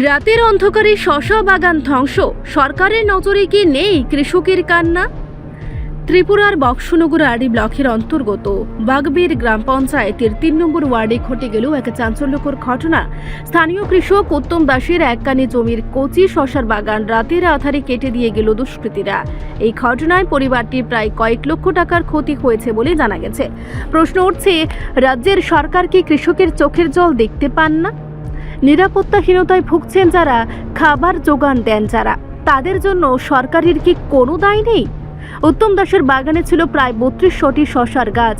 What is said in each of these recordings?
রাতের অন্ধকারে শশা বাগান ধ্বংস, সরকারের নজরে কি নেই কৃষকের কান্না? ত্রিপুরার বক্সনগর আড়ি ব্লকের অন্তর্গত বাগবীর গ্রাম পঞ্চায়েতের ৩ নম্বর ওয়ার্ডে ঘটে গেল এক চাঞ্চল্যকর ঘটনা। স্থানীয় কৃষক উত্তম দাসের এককানি জমির কচি শশার বাগান রাতের আধারে কেটে দিয়ে গেল দুষ্কৃতীরা। এই ঘটনায় পরিবারটির প্রায় কয়েক লক্ষ টাকার ক্ষতি হয়েছে বলে জানা গেছে। প্রশ্ন উঠছে, রাজ্যের সরকার কি কৃষকের চোখের জল দেখতে পান না? নিরাপত্তাহীনতায় ভুগছেন যারা, খাবার যোগান দেন যারা, তাদের জন্য সরকারের কি কোনো দায় নেই? উত্তম দাসের বাগানে ছিল প্রায় ৩২০০টি শশার গাছ।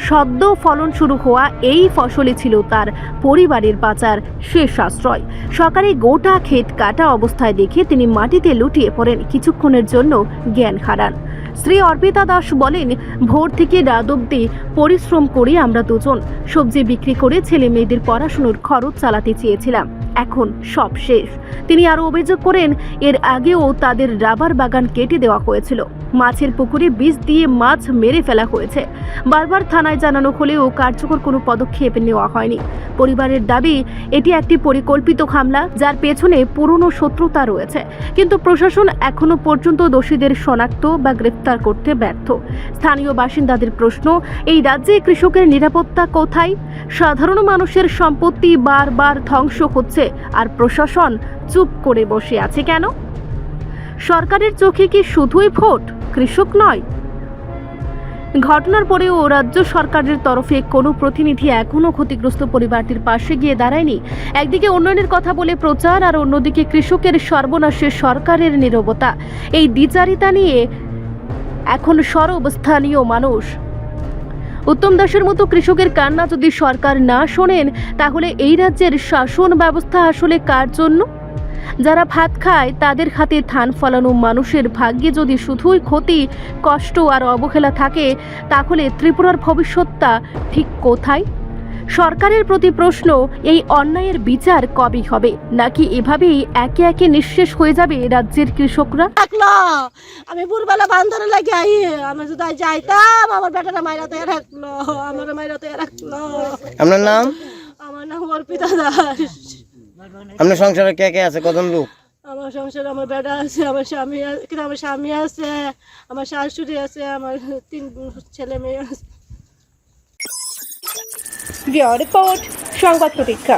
সদ্য ফলন শুরু হওয়া এই ফসলই ছিল তার পরিবারের বাঁচার শেষ আশ্রয়। সকালে গোটা ক্ষেত কাটা অবস্থায় দেখে তিনি মাটিতে লুটিয়ে পড়েন, কিছুক্ষণের জন্য জ্ঞান হারান। শ্রী অর্পিতা দাস বলেন, ভোর থেকে রাত অবধি পরিশ্রম করে আমরা দুজন সবজি বিক্রি করে ছেলে মেয়েদের পড়াশোনার খরচ চালাতে চেয়েছিলাম, এখন সব শেষ। তিনি আরও অভিযোগ করেন, এর আগেও তাদের রাবার বাগান কেটে দেওয়া হয়েছিল, মাছের পুকুরে বিষ দিয়ে মাছ মেরে ফেলা হয়েছে। বারবার থানায় জানানো হলেও কার্যকর কোনো পদক্ষেপ নেওয়া হয়নি। পরিবারের দাবি, এটি একটি পরিকল্পিত হামলা, যার পেছনে পুরনো শত্রুতা রয়েছে, কিন্তু প্রশাসন এখনো পর্যন্ত দোষীদের শনাক্ত বা গ্রেফতার করতে ব্যর্থ। স্থানীয় বাসিন্দাদের প্রশ্ন, এই রাজ্যে কৃষকের নিরাপত্তা কোথায়? সাধারণ মানুষের সম্পত্তি বারবার ধ্বংস হচ্ছে, আর প্রশাসন চুপ করে বসে আছে কেন? সরকারের চোখে কি শুধুই ভোট, কৃষক নয়? ঘটনার পরেও রাজ্য সরকারের তরফে কোনো প্রতিনিধি এখনও ক্ষতিগ্রস্ত পরিবারটির পাশে গিয়ে দাঁড়ায়নি। একদিকে উন্নয়নের কথা বলে প্রচার, আর অন্যদিকে কৃষকের সর্বনাশে সরকারের নীরবতা। এই দ্বিচারিতা নিয়ে এখন সরব স্থানীয় মানুষ। উত্তম দাসের মতো কৃষকের কান্না যদি সরকার না শোনেন, তাহলে এই রাজ্যের শাসন ব্যবস্থা আসলে কার জন্য? যারা ভাত খায় তাদের হাতে ধান ফলানো মানুষের ভাগ্যে যদি শুধুই ক্ষতি, কষ্ট আর অবহেলা থাকে, তাহলে ত্রিপুরার ভবিষ্যৎটা ঠিক কোথায়? সরকারের প্রতি প্রশ্ন, এই অন্যায়ের বিচার কবে হবে, নাকি এভাবেই একে একে নিঃশেষ হয়ে যাবে রাজ্যের কৃষকরা? আমি ভোরবেলা বান্ধরে লাগে আই, আমি যদি যাইতাম আমার বেটাটা মাইরাতে রাখলো, আমার মাইরাতে রাখলো। আপনার নাম? আমার নাম অর্পিতা দাস। আপনার সংসারে কে কে আছে, কজন লোক? আমার সংসারে আমার বেটা আছে, আমার স্বামী আছে, আমার শাশুড়ি আছে, আমার 3 ছেলে মেয়ে আছে। রিপোর্ট, সংবাদ প্রতীক্ষা।